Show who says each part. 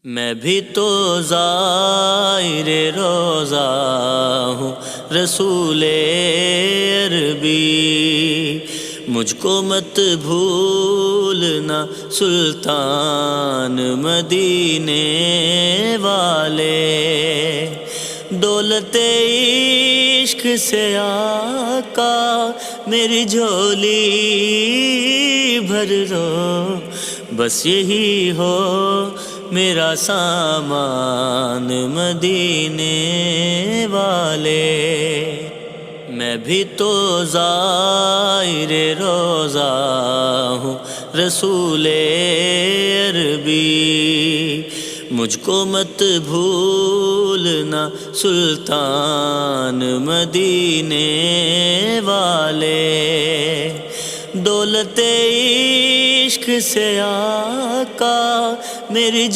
Speaker 1: میں بھی تو زائر روضہ ہوں رسول عربی، مجھ کو مت بھولنا سلطان مدینے والے، دولت عشق سے آقا میری جھولی بھر دو، بس یہی ہو میرا سامان مدینے والے۔ میں بھی تو زائر روضہ ہوں رسول عربی، مجھ کو مت بھولنا سلطان مدینے والے، دولت عشق سے آقا میری